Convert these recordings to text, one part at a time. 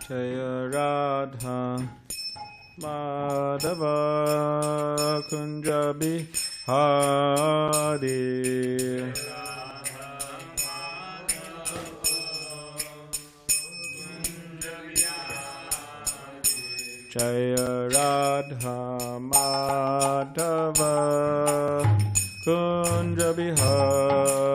Jaya Radha Madhava Kunja Bihari Jaya Radha Madhava Kunja Bihari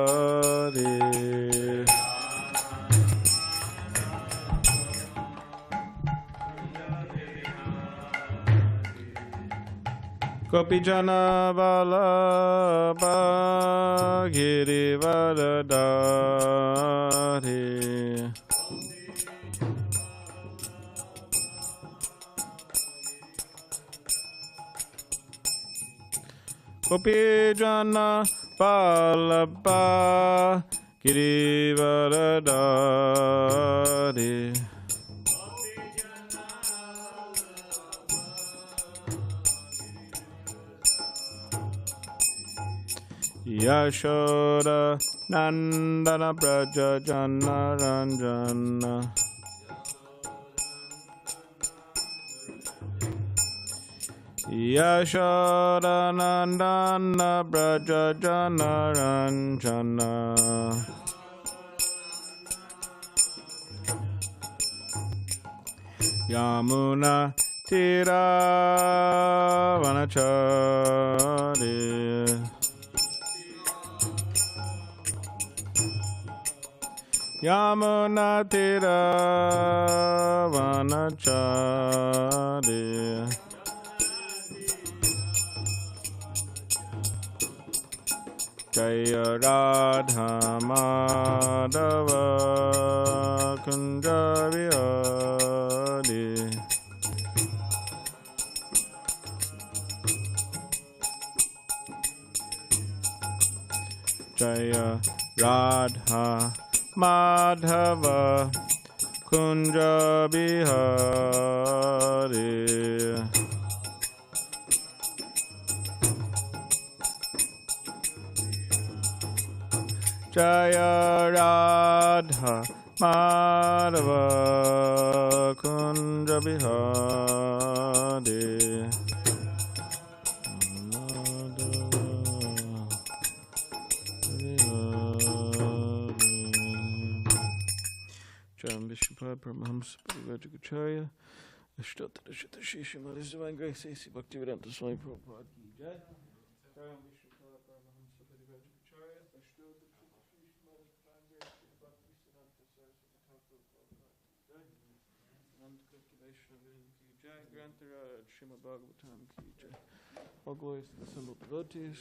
Gopijana Vallabha Girivaradhari Gopijana Vallabha Girivaradhari Yashoda Nandana Braja Jana Ranjana Yashoda Nandana Braja Jana Ranjana Yamuna Tira Vanachari Yamuna Tira Vanachari Jaya Radha Madhava Kunja Bihari Jaya Radha Madhava Kunja Bihari Jaya Radha Madhava Kunja Bihari Vishnupada Paramahamsa Parivajagacharya Ashtotara Shatashisha His Divine Grace A.C. Bhaktivedanta Swami Prabhupada Ki Jai Charam Vishnupada Paramahamsa Parivajagacharya Ashtotara Shatashisha His Divine Grace A.C. Bhaktivedanta Swami Prabhupada Ki Jai Ananta Koti Vaishnava Ki Jai Grantaraj Srimad Bhagavatam Ki Jai All glories to the assembled devotees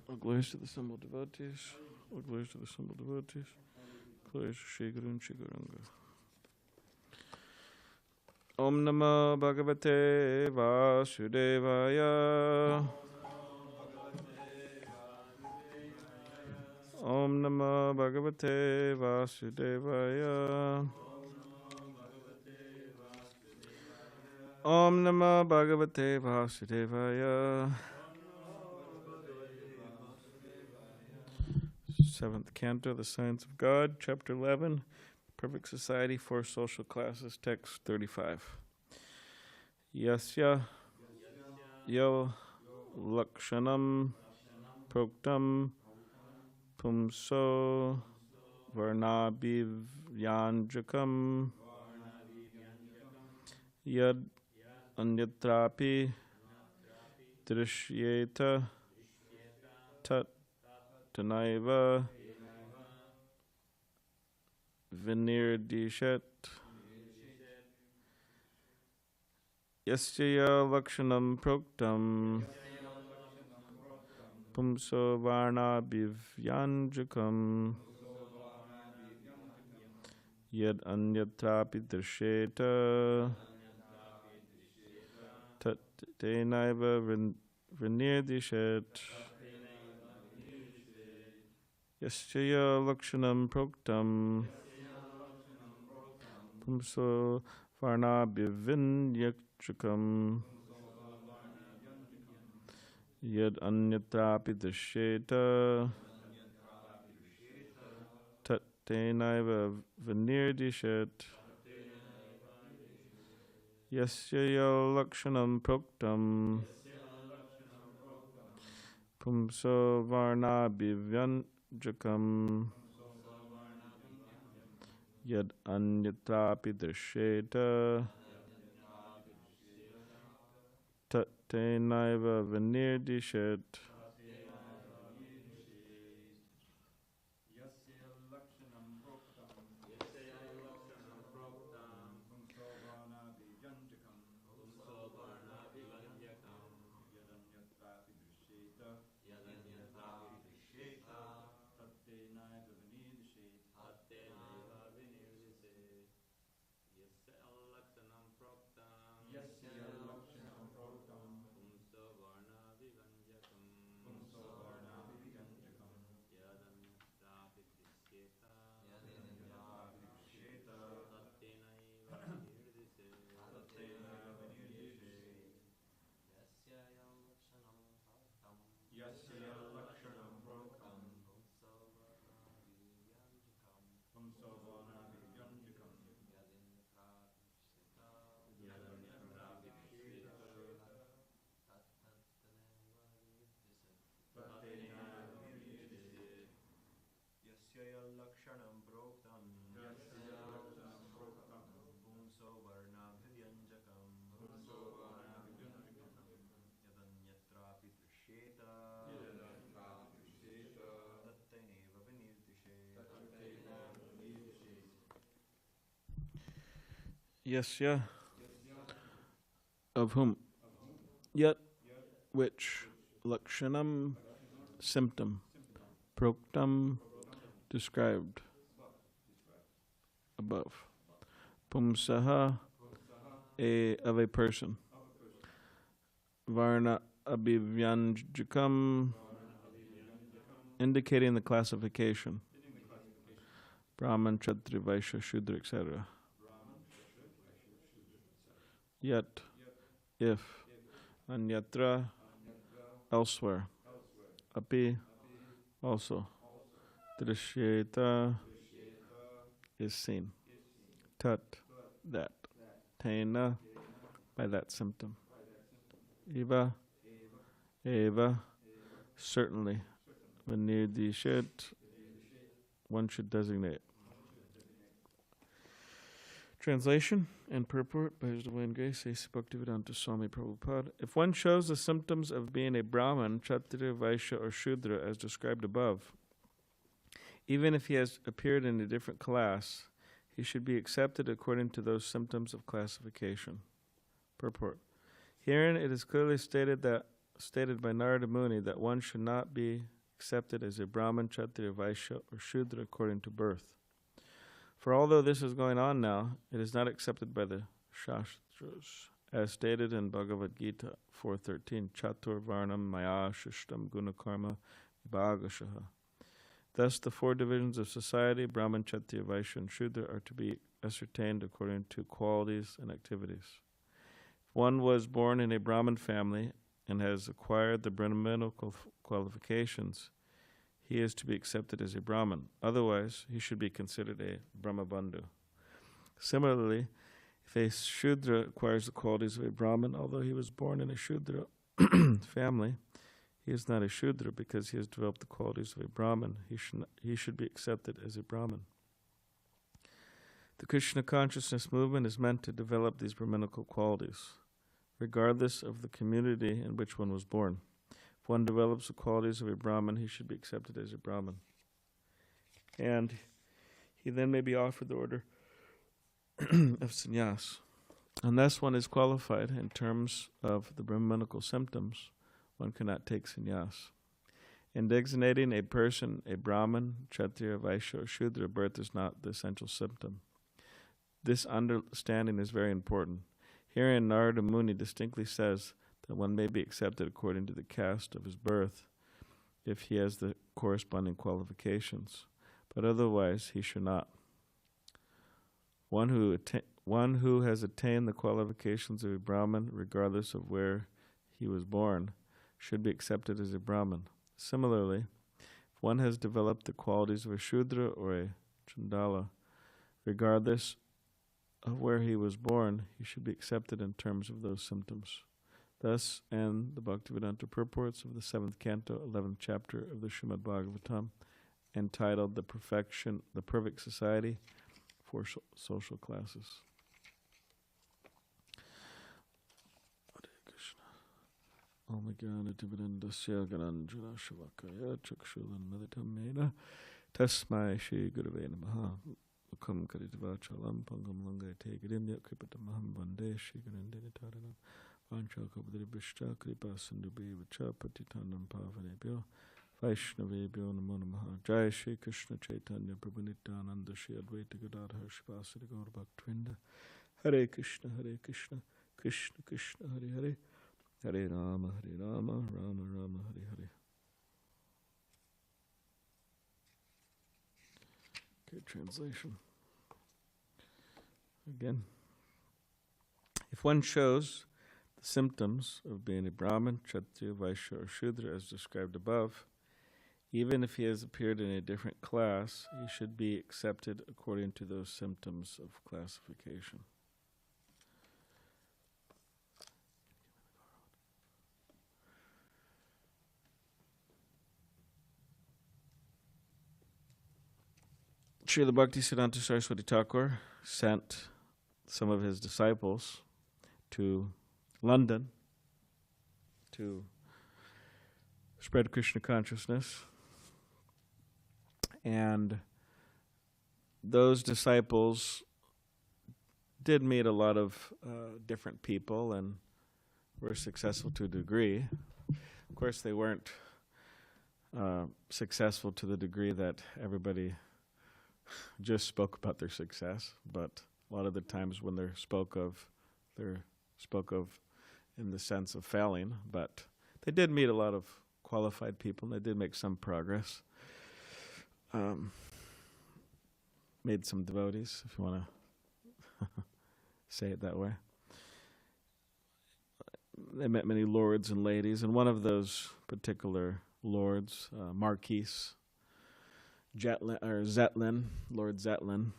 All glories to the assembled devotees All glories to the assembled devotees Glories to Shri Guru and Shri Gauranga Om Namo Bhagavate Vasudevaya Om Namo Bhagavate Vasudevaya Om Namo Bhagavate Vasudevaya Seventh Canto, The Science of God, Chapter 11, Perfect Society for Social Classes, Text 35. Yasya yo lakshanam proktam pumso varnabhivyanjakam yad anyatrapi drishyeta tat tanaiva Vinirdishat Yasya Lakshanam Proktam Pumso Varna Bhivyanjakam Yad Anyatrapi Drsheta Tat Tenaiva Vinirdishat Yasya Lakshanam Proktam Pumso Varna Bhivinyakchakam Yad Anyatrapi Dashyeta Tat Tenaiva Vinirdishat Yasya ya lakshanam proktam pumso varna bhivyanjakam yad anyatrapi drishyeta tattenaiva vinirdishet. Yasya, of whom, yet, which, lakshanam, symptom, proktam, described, above, pumsaha, of a person, varna abhivyanjakam, indicating the classification, brāhmaṇa, kṣatriya, vaiśya, śūdra, etc. Yet, if, anyatra, elsewhere, api, also, drishyeta, is seen, tat, that, tena, by that symptom, eva, certainly, vinirdishet, one should designate. Translation and purport by His Divine Grace, A.C. Bhaktivedanta Swami Prabhupada. If one shows the symptoms of being a brāhmaṇa, kṣatriya, vaiśya, or śūdra as described above, even if he has appeared in a different class, he should be accepted according to those symptoms of classification. Purport. Herein it is clearly stated by Nārada Muni that one should not be accepted as a brāhmaṇa, kṣatriya, vaiśya, or śūdra according to birth. For although this is going on now, it is not accepted by the śāstras, as stated in Bhagavad Gita 4.13, Chatur Varnam Maya Shishtam Gunakarma Vibhagashaha. Thus the four divisions of society, brāhmaṇa, kṣatriya, vaiśya, and śūdra, are to be ascertained according to qualities and activities. If one was born in a brāhmaṇa family and has acquired the brahmanical qualifications, he is to be accepted as a brāhmaṇa. Otherwise, he should be considered a brahmabandhu. Similarly, if a śūdra acquires the qualities of a brāhmaṇa, although he was born in a śūdra family, he is not a śūdra because he has developed the qualities of a brāhmaṇa. He should be accepted as a brāhmaṇa. The Krishna consciousness movement is meant to develop these brahmanical qualities, regardless of the community in which one was born. If one develops the qualities of a brāhmaṇa, he should be accepted as a brāhmaṇa. And he then may be offered the order of sannyas. Unless one is qualified in terms of the brahmanical symptoms, one cannot take sannyas. In designating a person a brāhmaṇa, kṣatriya, vaiśya, or śūdra, birth is not the essential symptom. This understanding is very important. Herein, Nārada Muni distinctly says that one may be accepted according to the caste of his birth if he has the corresponding qualifications, but otherwise he should not. One who has attained the qualifications of a brāhmaṇa, regardless of where he was born, should be accepted as a brāhmaṇa. Similarly, if one has developed the qualities of a śūdra or a chandala, regardless of where he was born, he should be accepted in terms of those symptoms. Thus, and the Bhaktivedanta purports of the 7th canto, 11th chapter of the Srimad Bhagavatam, entitled The Perfect Society for Social Classes. Hare Krishna. Om Jnana Timirandasya Gananjana Shavakaya Chakshulanmaditam Mena Tasmai Shri Gurave Namaha Mukam Karitavachalam Pangam Langate Girinya Kripatamaham Vande Shri Gurandinitaranam Vanchakabdribhishta Kripa Sindhubi Vacha Patitanam Pavanebhyo Vaishnavebhyo Namo Namaha. Jai Shri Krishna Chaitanya Prabhu Nityananda Shri Advaita Gadadhar Shivasari Gaur Bhaktavrinda. Hare Krishna Krishna Krishna Hare Hare, Hare Rama Rama Rama Hare Hare. Okay, translation. Again. If one shows the symptoms of being a brāhmaṇa, kṣatriya, vaiśya, or śūdra as described above, even if he has appeared in a different class, he should be accepted according to those symptoms of classification. Srila Bhaktisiddhanta Saraswati Thakur sent some of his disciples to London to spread Krishna consciousness. And those disciples did meet a lot of different people and were successful to a degree. Of course, they weren't successful to the degree that everybody just spoke about their success, but a lot of the times when they're spoke of in the sense of failing, but they did meet a lot of qualified people, and they did make some progress. Made some devotees, if you want to say it that way. They met many lords and ladies, and one of those particular lords, Marquis Zetlin, Lord Zetlin,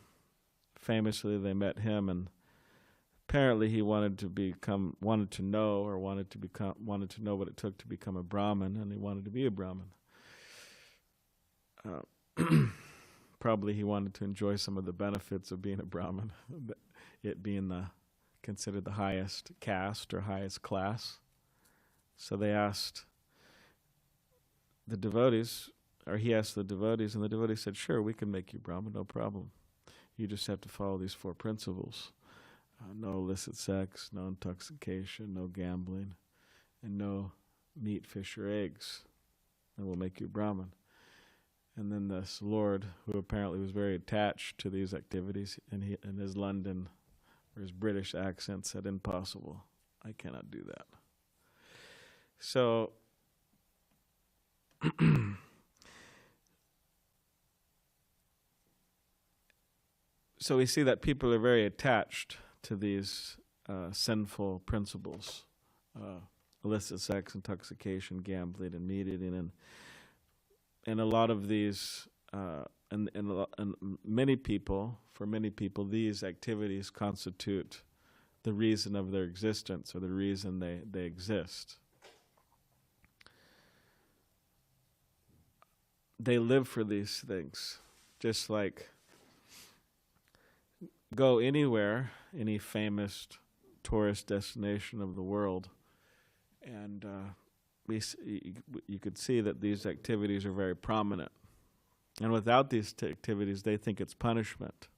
famously they met him, and apparently he wanted to know what it took to become a Brahmin, and he wanted to be a Brahmin. Probably he wanted to enjoy some of the benefits of being a Brahmin, it being considered the highest caste or highest class. So they asked the devotees, or he asked the devotees, and the devotees said, "Sure, we can make you Brahmin, no problem. You just have to follow these 4 principles. No illicit sex, no intoxication, no gambling, and no meat, fish, or eggs, and we'll make you Brahmin." And then this Lord, who apparently was very attached to these activities, and he, in his London or his British accent, said, "Impossible. I cannot do that." So so we see that people are very attached to these sinful principles, illicit sex, intoxication, gambling, and meat eating, and a lot of these, and many people, for many people, these activities constitute the reason of their existence, or the reason they exist. They live for these things, just like go anywhere, any famous tourist destination of the world, and you could see that these activities are very prominent. And without these activities, they think it's punishment.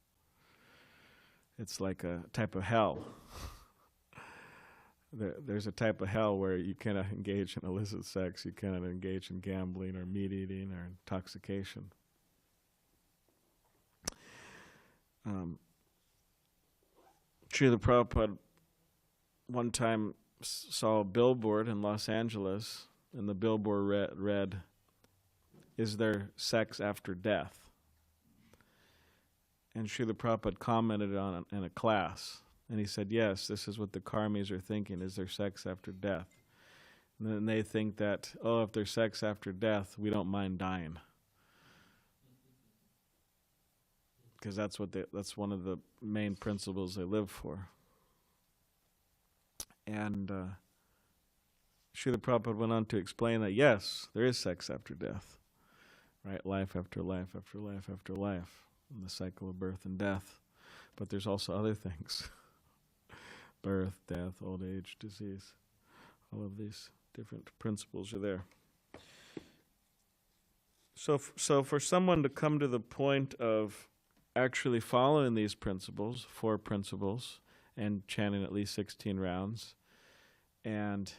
It's like a type of hell. There's a type of hell where you cannot engage in illicit sex, you cannot engage in gambling or meat eating or intoxication. Srila Prabhupada one time saw a billboard in Los Angeles, and the billboard read, "Is there sex after death?" And Srila Prabhupada commented on it in a class, and he said, "Yes, this is what the karmis are thinking, is there sex after death?" And then they think that, if there's sex after death, we don't mind dying. because that's one of the main principles they live for. And Srila Prabhupada went on to explain that yes, there is sex after death, right? Life after life after life after life, in the cycle of birth and death. But there's also other things: birth, death, old age, disease. All of these different principles are there. So for someone to come to the point of actually following these principles, 4 principles, and chanting at least 16 rounds, and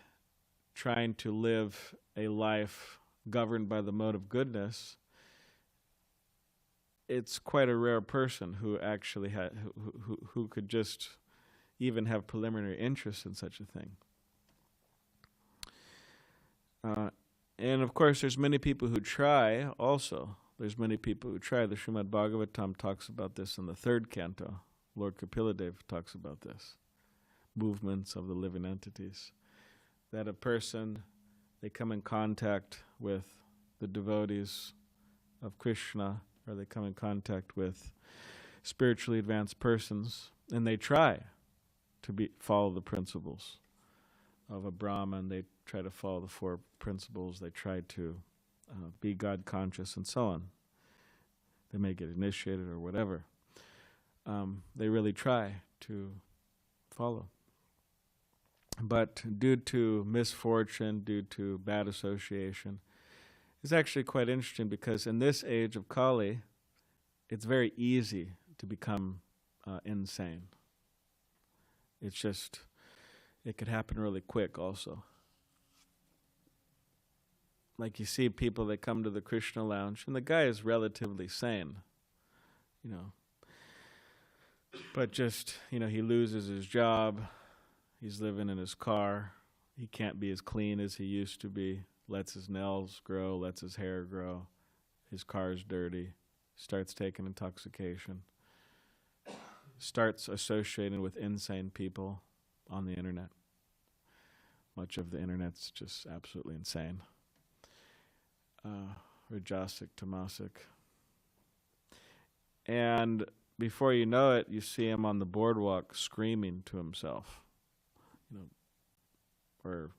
trying to live a life governed by the mode of goodness, it's quite a rare person who actually who could just even have preliminary interest in such a thing. And of course, there's many people who try also. There's many people who try. The Srimad Bhagavatam talks about this in the 3rd canto. Lord Kapila talks about this. Movements of the living entities. That a person, they come in contact with the devotees of Krishna, or they come in contact with spiritually advanced persons, and they try to follow the principles of a brāhmaṇa. They try to follow the 4 principles. They try to be God conscious and so on. They may get initiated or whatever. They really try to follow. But due to misfortune, due to bad association, it's actually quite interesting, because in this age of Kali, it's very easy to become insane. It's just, it could happen really quick also. Like you see people that come to the Krishna lounge, and the guy is relatively sane, but just, he loses his job, he's living in his car, he can't be as clean as he used to be, lets his nails grow, lets his hair grow, his car's dirty, starts taking intoxication, starts associating with insane people on the internet. Much of the internet's just absolutely insane. Rajasic, tamasic. And before you know it, you see him on the boardwalk screaming to himself, or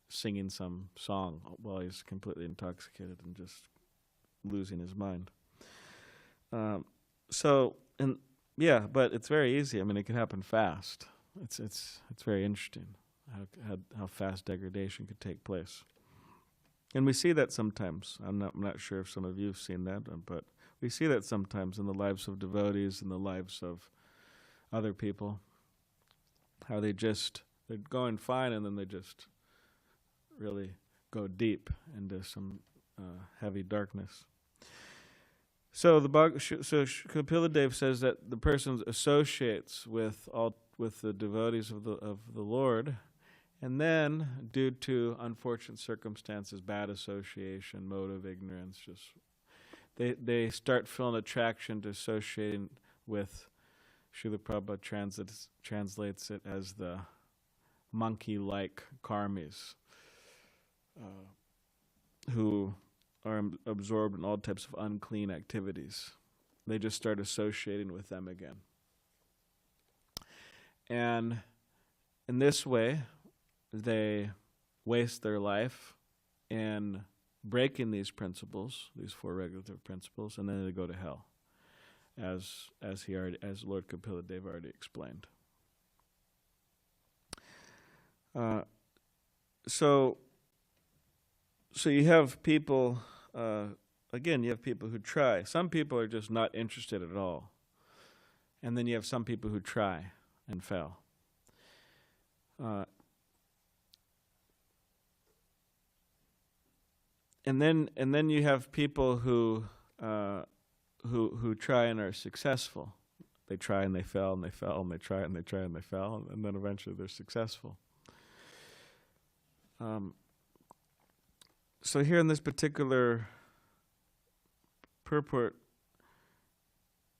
singing some song while he's completely intoxicated and just losing his mind. But it's very easy. I mean, it can happen fast. It's very interesting how fast degradation could take place. And we see that sometimes. I'm not sure if some of you have seen that, but we see that sometimes in the lives of devotees, in the lives of other people, how they're going fine, and then they just really go deep into some heavy darkness. So Kapila Dev says that the person associates with the devotees of the Lord, and then, due to unfortunate circumstances, bad association, motive, ignorance, they start feeling attraction to associating with, Srila Prabhupada translates it as the monkey-like karmis, who are absorbed in all types of unclean activities. They just start associating with them again. And in this way, they waste their life in breaking these principles, these 4 regulative principles, and then they go to hell, as Lord Kapila Deva already explained. So you have people. Again, you have people who try. Some people are just not interested at all, and then you have some people who try and fail. And then you have people who try and are successful. They try and they fail and they fail and they try and they try and they fail, and then eventually they're successful. So here in this particular purport,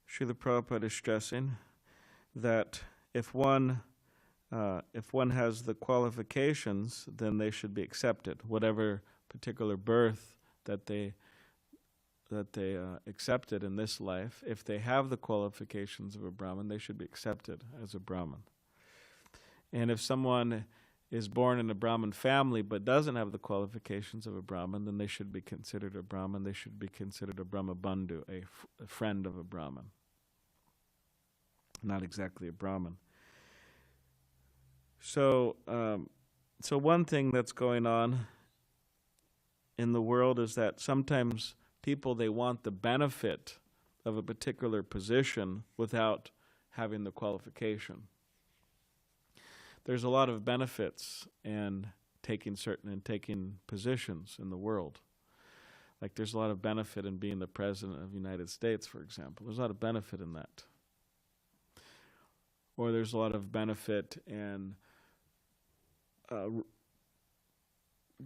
Srila Prabhupada is stressing that if one has the qualifications, then they should be accepted, whatever particular birth that they accepted in this life. If they have the qualifications of a Brahmin, they should be accepted as a Brahmin. And if someone is born in a Brahmin family but doesn't have the qualifications of a Brahmin, then they should be considered a Brahmin. They should be considered a Brahma Bandhu, a friend of a Brahmin. Not exactly a Brahmin. So one thing that's going on in the world is that sometimes people, they want the benefit of a particular position without having the qualification. There's a lot of benefits in taking positions in the world. Like there's a lot of benefit in being the President of the United States, for example. There's a lot of benefit in that. Or there's a lot of benefit in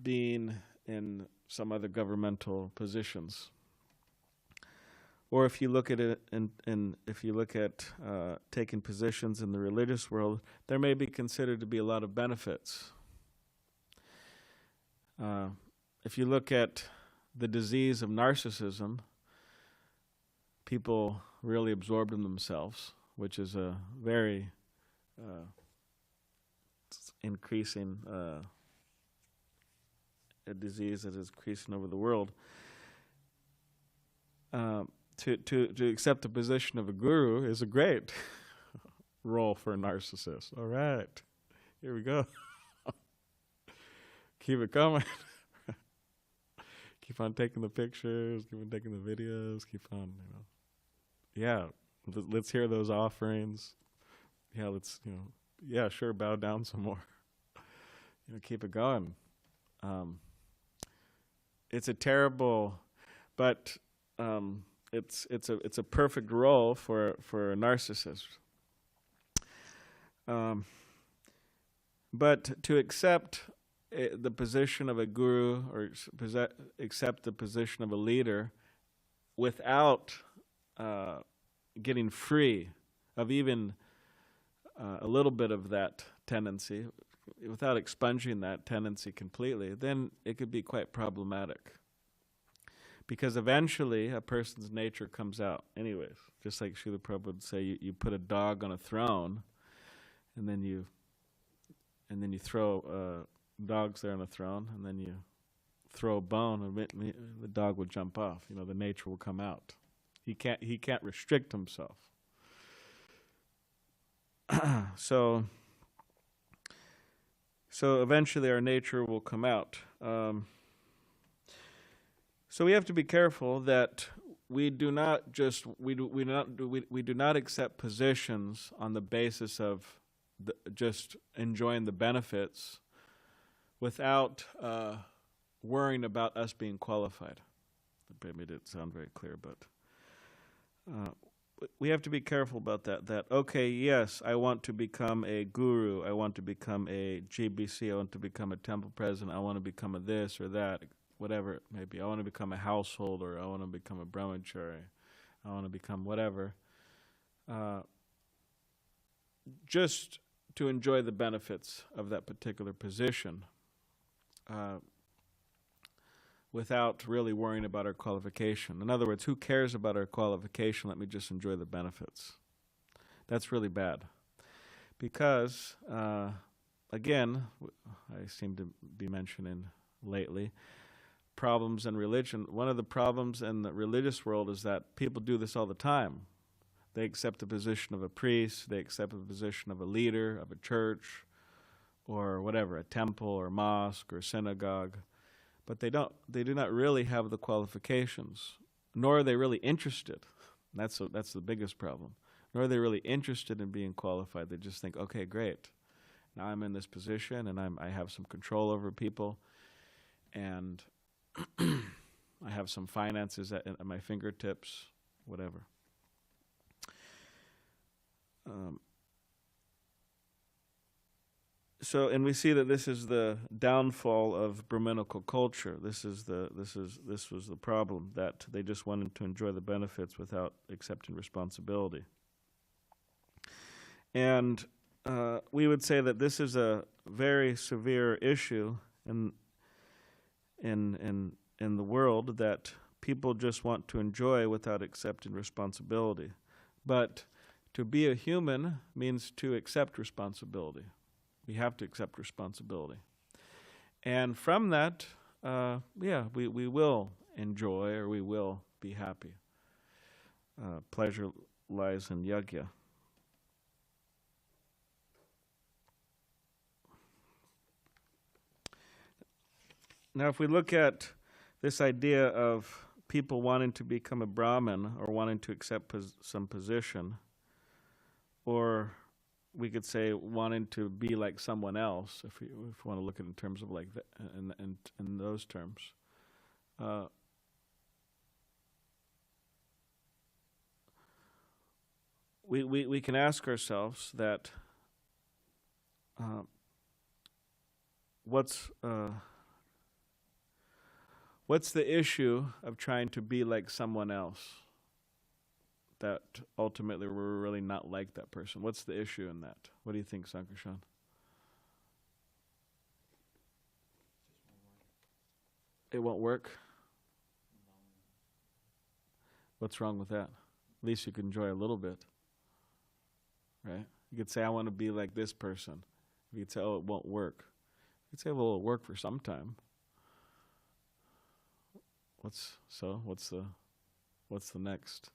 being in some other governmental positions. Or if you look at it, and if you look at taking positions in the religious world, there may be considered to be a lot of benefits. If you look at the disease of narcissism, people really absorbed in themselves, which is a very increasing a disease that is increasing over the world. To accept the position of a guru is a great role for a narcissist. All right, here we go. Keep it coming. Keep on taking the pictures, keep on taking the videos, keep on, yeah, let's hear those offerings. Yeah, yeah, sure, bow down some more. Keep it going. It's a terrible, but it's a perfect role for a narcissist. But to accept the position of a guru or accept the position of a leader without getting free of even a little bit of that tendency, without expunging that tendency completely, then it could be quite problematic. Because eventually a person's nature comes out anyways. Just like Srila Prabhu would say, you put a dog on a throne, and then you throw dogs there on a throne, and then you throw a bone, and the dog will jump off. The nature will come out. He can't restrict himself. So eventually our nature will come out. So we have to be careful that we do not accept positions on the basis of just enjoying the benefits without worrying about us being qualified. Maybe it didn't sound very clear, but we have to be careful about that. That, okay, yes, I want to become a guru, I want to become a GBC, I want to become a temple president, I want to become a this or that, whatever it may be. I want to become a householder, I want to become a brahmachari, I want to become whatever. Just to enjoy the benefits of that particular position without really worrying about our qualification. In other words, who cares about our qualification? Let me just enjoy the benefits. That's really bad. Because, again, I seem to be mentioning lately, problems in religion. One of the problems in the religious world is that people do this all the time. They accept the position of a priest, they accept the position of a leader of a church, or whatever, a temple or mosque or synagogue, but they do not really have the qualifications, nor are they really interested. That's the biggest problem. Nor are they really interested in being qualified. They just think, okay, great, now I'm in this position and I have some control over people, and I have some finances at my fingertips, whatever. And we see that this is the downfall of Brahminical culture. This was the problem, that they just wanted to enjoy the benefits without accepting responsibility. And we would say that this is a very severe issue in the world, that people just want to enjoy without accepting responsibility. But to be a human means to accept responsibility. We have to accept responsibility. And from that, we will enjoy, or we will be happy. Pleasure lies in yajna. Now, if we look at this idea of people wanting to become a brāhmaṇa or wanting to accept some position, or we could say wanting to be like someone else, if we want to look at it in terms of like that, in those terms. We can ask ourselves that what's the issue of trying to be like someone else? That ultimately we're really not like that person. What's the issue in that? What do you think, Sankarshan? It won't work? What's wrong with that? At least you can enjoy a little bit. Right? You could say, I want to be like this person. You could say, oh, it won't work. You could say, well, it'll work for some time. What's the next?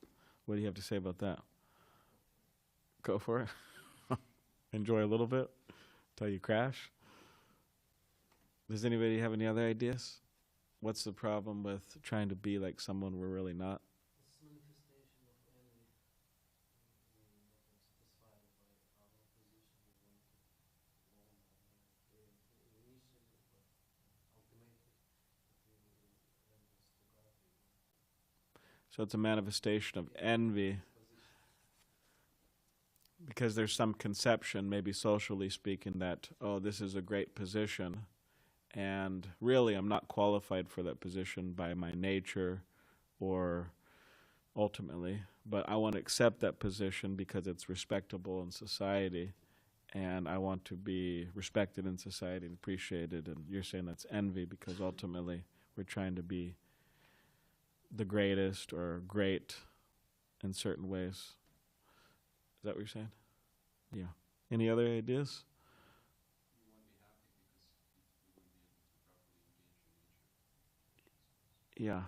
What do you have to say about that? Go for it. Enjoy a little bit till you crash. Does anybody have any other ideas? What's the problem with trying to be like someone we're really not? It's manifestation of envy. So it's a manifestation of envy because there's some conception, maybe socially speaking, that, oh, this is a great position, and really I'm not qualified for that position by my nature or ultimately, but I want to accept that position because it's respectable in society, and I want to be respected in society and appreciated, and you're saying that's envy because ultimately we're trying to be the greatest or great in certain ways. Is that what you're saying? Yeah. Any other ideas? Yeah.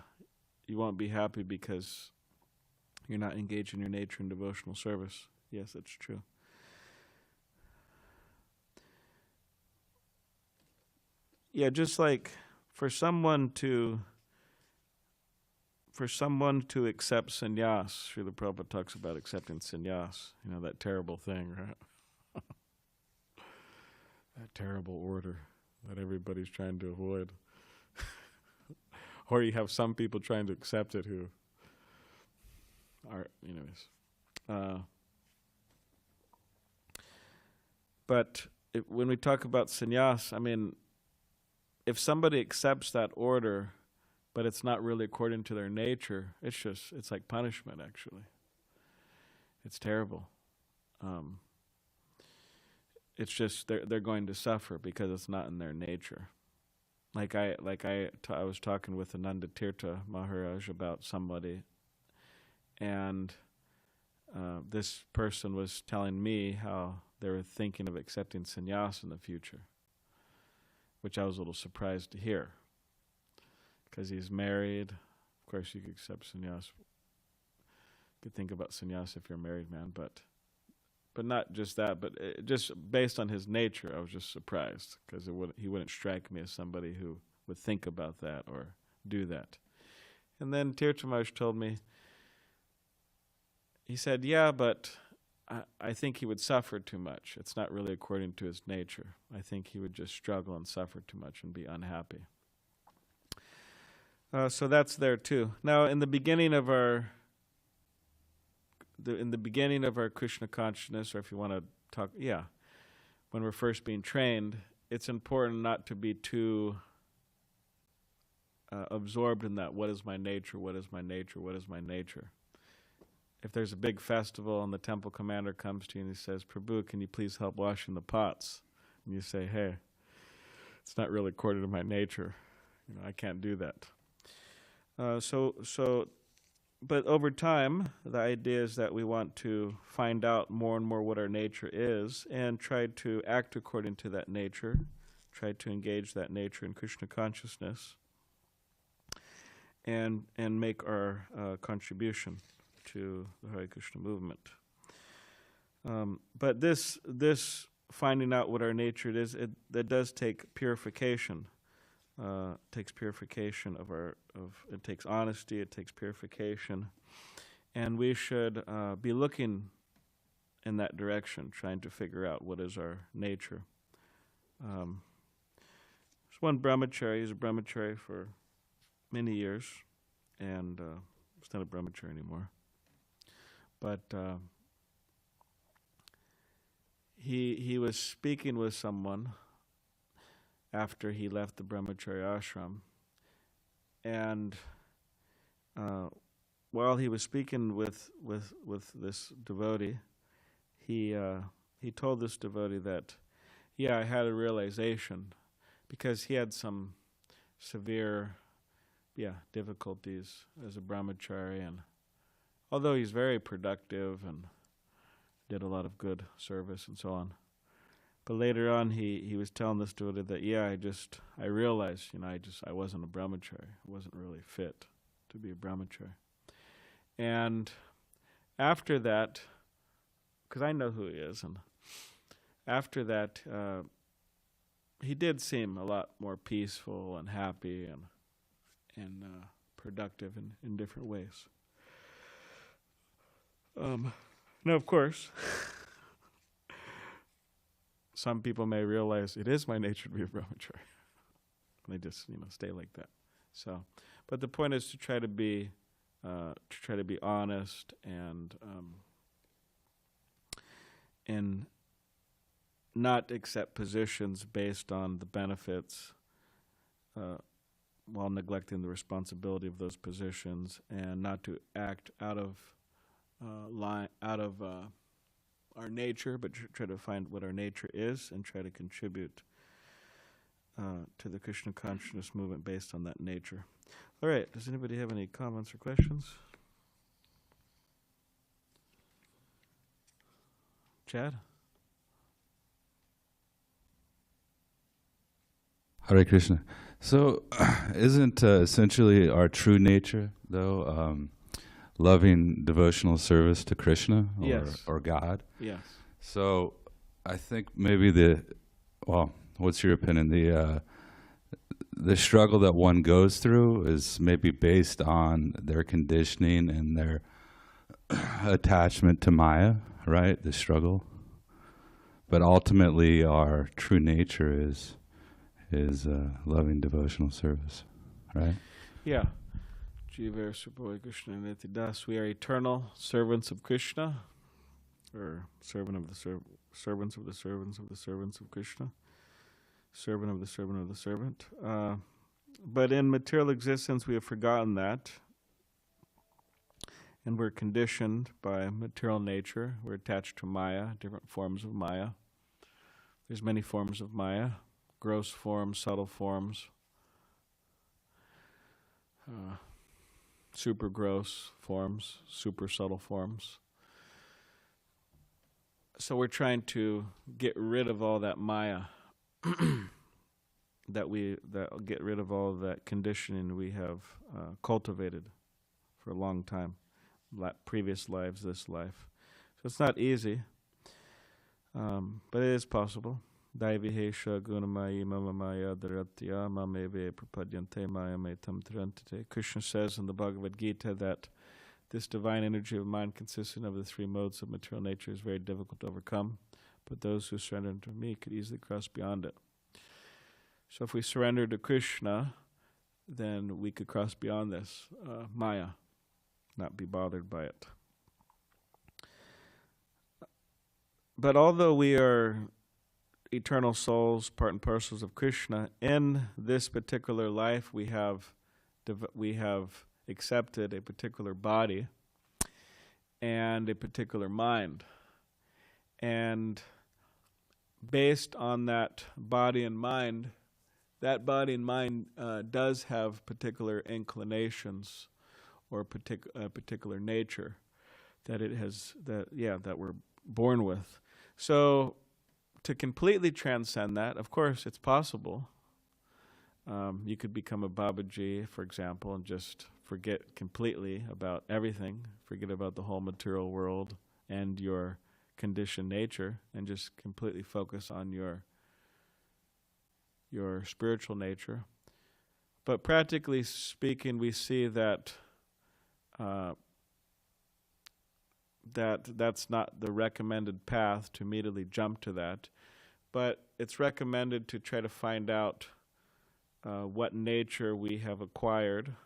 You won't be happy because you're not engaged in your nature and devotional service. Yes, that's true. Yeah, just like for someone to accept sannyas, Srila Prabhupada talks about accepting sannyas, that terrible thing, right? That terrible order that everybody's trying to avoid. Or you have some people trying to accept it who are, anyways. But when we talk about sannyas, I mean, if somebody accepts that order, but it's not really according to their nature, it's like punishment, actually. It's terrible. It's just they're going to suffer because it's not in their nature. I was talking with Ananda Tirtha Maharaj about somebody, and this person was telling me how they were thinking of accepting sannyas in the future, which I was a little surprised to hear. Because he's married. Of course, you could accept sannyas. You could think about sannyas if you're a married man, but not just that. But just based on his nature, I was just surprised because he wouldn't strike me as somebody who would think about that or do that. And then Tirtha Maharaj told me, he said, yeah, but I think he would suffer too much. It's not really according to his nature. I think he would just struggle and suffer too much and be unhappy. So that's there too. Now, in the beginning of our Krishna consciousness, or if you want to talk, when we're first being trained, it's important not to be too absorbed in that. What is my nature? What is my nature? What is my nature? If there's a big festival and the temple commander comes to you and he says, Prabhu, can you please help washing the pots? And you say, hey, it's not really according to my nature. I can't do that. But over time, the idea is that we want to find out more and more what our nature is and try to act according to that nature, try to engage that nature in Krishna consciousness, and make our contribution to the Hare Krishna movement. But this finding out what our nature is, that does take purification. Takes purification it takes honesty, it takes purification, and we should be looking in that direction, trying to figure out what is our nature. There's one brahmachari. He's a brahmachari for many years, and he's not a brahmachari anymore. But he was speaking with someone after he left the brahmachari ashram, and while he was speaking with this devotee, he told this devotee that, I had a realization, because he had some severe difficulties as a brahmachari, and although he's very productive and did a lot of good service and so on, but later on, he was telling this devotee that, I realized, I wasn't a brahmachari. I wasn't really fit to be a brahmachari. And after that, because I know who he is, and after that, he did seem a lot more peaceful and happy and productive in different ways. Now, of course, some people may realize it is my nature to be a brahmachari. They just, stay like that. So, but the point is to try to be honest and not accept positions based on the benefits, while neglecting the responsibility of those positions, and not to act out of our nature, but try to find what our nature is and try to contribute to the Krishna consciousness movement based on that nature. All right, does anybody have any comments or questions? Chad? Hare Krishna. So, isn't essentially our true nature, though, loving devotional service to Krishna or God? Yes. So I think maybe what's your opinion? The struggle that one goes through is maybe based on their conditioning and their attachment to Maya, right? The struggle. But ultimately our true nature is loving devotional service, right? Yeah. We are eternal servants of Krishna, or servants of the servants of the servants of Krishna, servant of the servant of the servant. But in material existence, we have forgotten that, and we're conditioned by material nature. We're attached to Maya, different forms of Maya. There's many forms of Maya, gross forms, subtle forms, super gross forms, super subtle forms. So we're trying to get rid of all that Maya, get rid of all that conditioning we have cultivated for a long time, previous lives, this life. So it's not easy, but it is possible. Daivihesha gunamayi mama maya dharatya mameve prapadyante maya metam tarantate. Krishna says in the Bhagavad Gita that this divine energy of mind consisting of the three modes of material nature is very difficult to overcome, but those who surrender to me could easily cross beyond it. So if we surrender to Krishna, then we could cross beyond this Maya, not be bothered by it. But although we are eternal souls, part and parcels of Krishna, in this particular life we have accepted a particular body and a particular mind. And based on that body and mind, that body and mind does have particular inclinations or particular nature that it has, that we're born with. So to completely transcend that, of course, it's possible. You could become a Babaji, for example, and just forget completely about everything, forget about the whole material world and your conditioned nature, and just completely focus on your spiritual nature. But practically speaking, we see that that's not the recommended path to immediately jump to that, but it's recommended to try to find out what nature we have acquired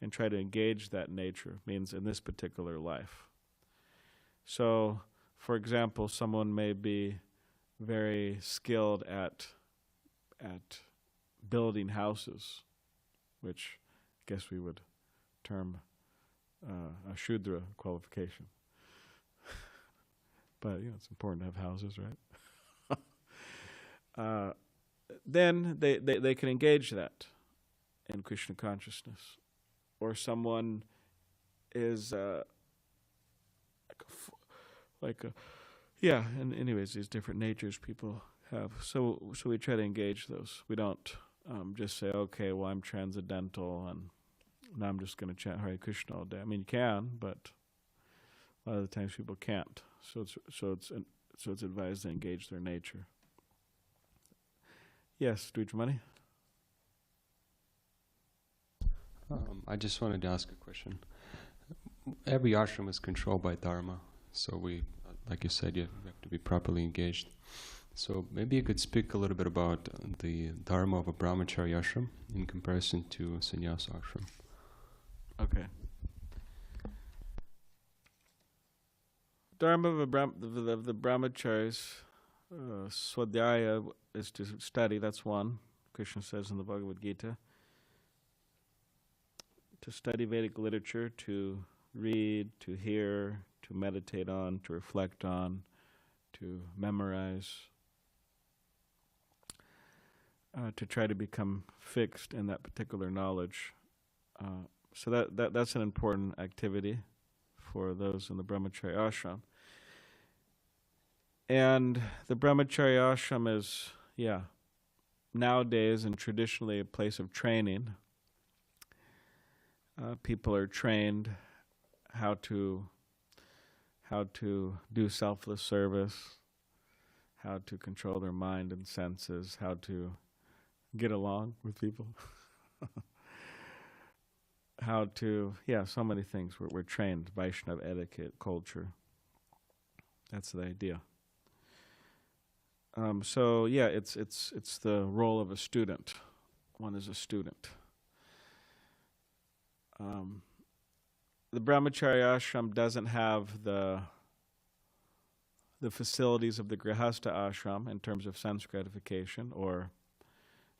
and try to engage that nature, means in this particular life. So, for example, someone may be very skilled at building houses, which I guess we would term a śūdra qualification. But it's important to have houses, right? Then they can engage that in Krishna consciousness. Or someone is and anyways, these different natures people have. So we try to engage those. We don't just say, okay, well, I'm transcendental and now I'm just going to chant Hare Krishna all day. I mean, you can, but a lot of the times people can't. So it's advised to engage their nature. Yes, Dujamani? I just wanted to ask a question. Every ashram is controlled by dharma, so we, like you said, you have to be properly engaged. So maybe you could speak a little bit about the dharma of a brahmacharya ashram in comparison to a sannyasa ashram. Okay. Dharma of the brahmacharis, swadhyaya is to study, that's one, Krishna says in the Bhagavad Gita. To study Vedic literature, to read, to hear, to meditate on, to reflect on, to memorize, to try to become fixed in that particular knowledge. So that's an important activity for those in the brahmacharya ashram. And the brahmacharya ashram is, nowadays and traditionally a place of training. People are trained how to do selfless service, how to control their mind and senses, how to get along with people, how to, so many things. We're trained, Vaishnava etiquette, culture. That's the idea. It's the role of a student. One is a student. The brahmacharya ashram doesn't have the facilities of the grihastha ashram in terms of sense gratification, or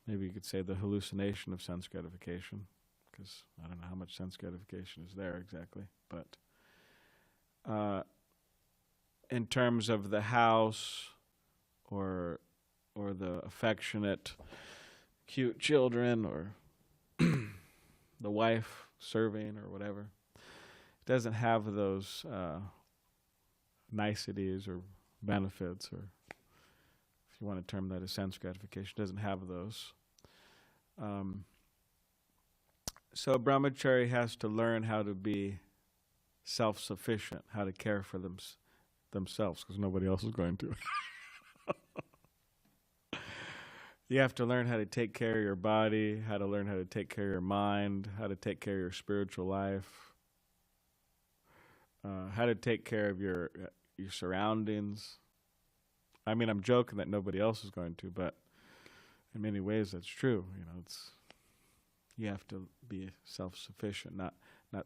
maybe you could say the hallucination of sense gratification, because I don't know how much sense gratification is there exactly. But in terms of the house or the affectionate, cute children, or the wife serving or whatever, it doesn't have those niceties or benefits, or if you want to term that as sense gratification, it doesn't have those. So a brahmachari has to learn how to be self-sufficient, how to care for themselves, because nobody else is going to. You have to learn how to take care of your body, how to learn how to take care of your mind, how to take care of your spiritual life, how to take care of your surroundings. I mean, I'm joking that nobody else is going to, but in many ways that's true. You have to be self-sufficient, not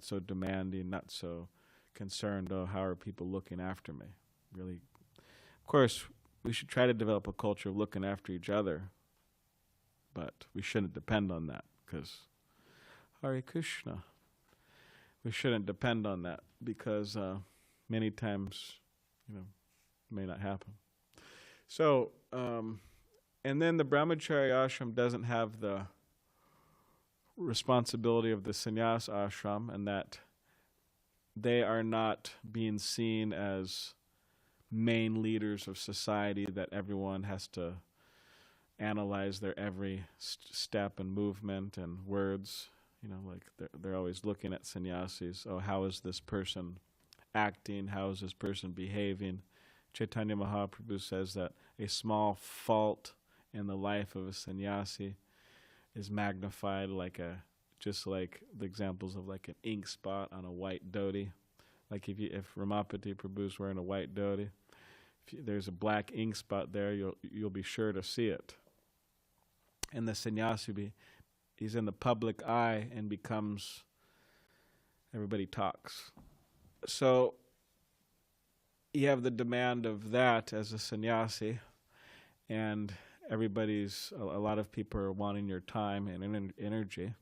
so demanding, not so concerned, how are people looking after me? Really, of course, we should try to develop a culture of looking after each other, but we shouldn't depend on that, because Hare Krishna, we shouldn't depend on that, because many times, it may not happen. So And then the brahmachari ashram doesn't have the responsibility of the sannyas ashram, and that they are not being seen as main leaders of society, that everyone has to analyze their every step and movement and words. You know, like they're always looking at sannyasis. Oh, how is this person acting? How is this person behaving? Chaitanya Mahaprabhu says that a small fault in the life of a sannyasi is magnified just like the examples of like an ink spot on a white dhoti. Like if Ramapati Prabhu's wearing a white dhoti, if there's a black ink spot there, you'll be sure to see it. And the sannyasi, he's in the public eye and becomes, everybody talks. So you have the demand of that as a sannyasi, and a lot of people are wanting your time and energy.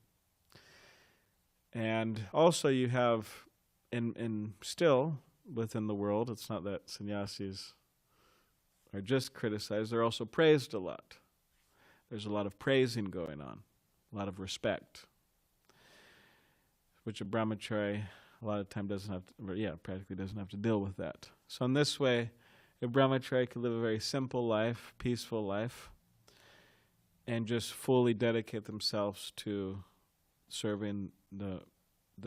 And also you have, and still within the world, it's not that sannyasis are just criticized, they're also praised a lot. There's a lot of praising going on, a lot of respect, which a brahmachari a lot of time practically doesn't have to deal with that. So in this way, a brahmachari can live a very simple life, peaceful life, and just fully dedicate themselves to serving the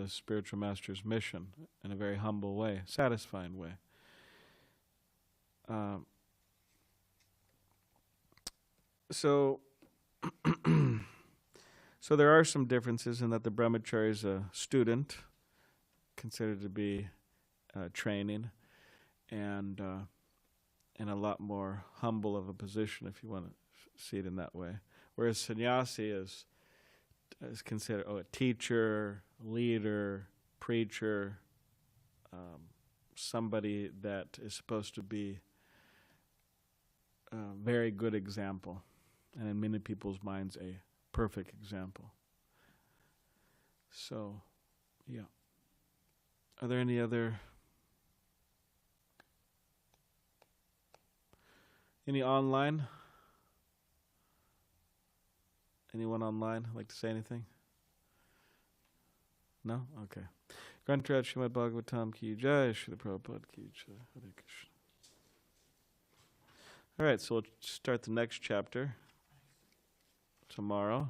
spiritual master's mission in a very humble way, satisfying way. So there are some differences in that the brahmachari is a student, considered to be training, and a lot more humble of a position, if you want to see it in that way. Whereas sannyasi is considered a teacher, leader, preacher, somebody that is supposed to be a very good example, and in many people's minds a perfect example. So, yeah. Are there any online? Anyone online like to say anything? No? Okay. Grantrad Srimad Bhagavatam ki jai, Srila Prabhupada ki jai. Hare Krishna. All right, so we'll start the next chapter tomorrow.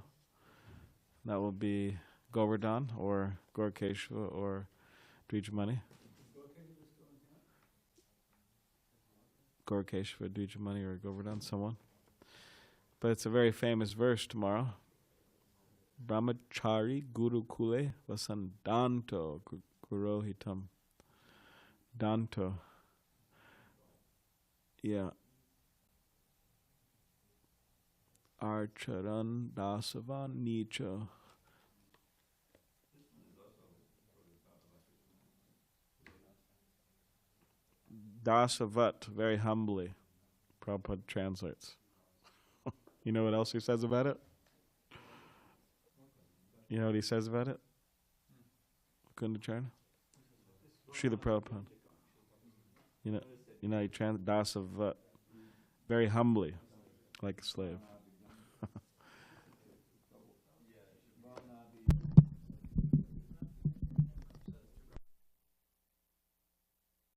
That will be Govardhan or Gaurkeshava or Dvijamani. Gaurkeshava, Dvijamani, or Govardhan, someone. But it's a very famous verse tomorrow. Brahmachari Guru Kule Vasandanto Kurohitam. Danto. Yeah. Archaran Dasavan Nicha. Dasavat, very humbly, Prabhupada translates. You know what else he says about it? You know what he says about it? Kundacharna? Srila Prabhupada. You know he translates Dasavat, very humbly, like a slave.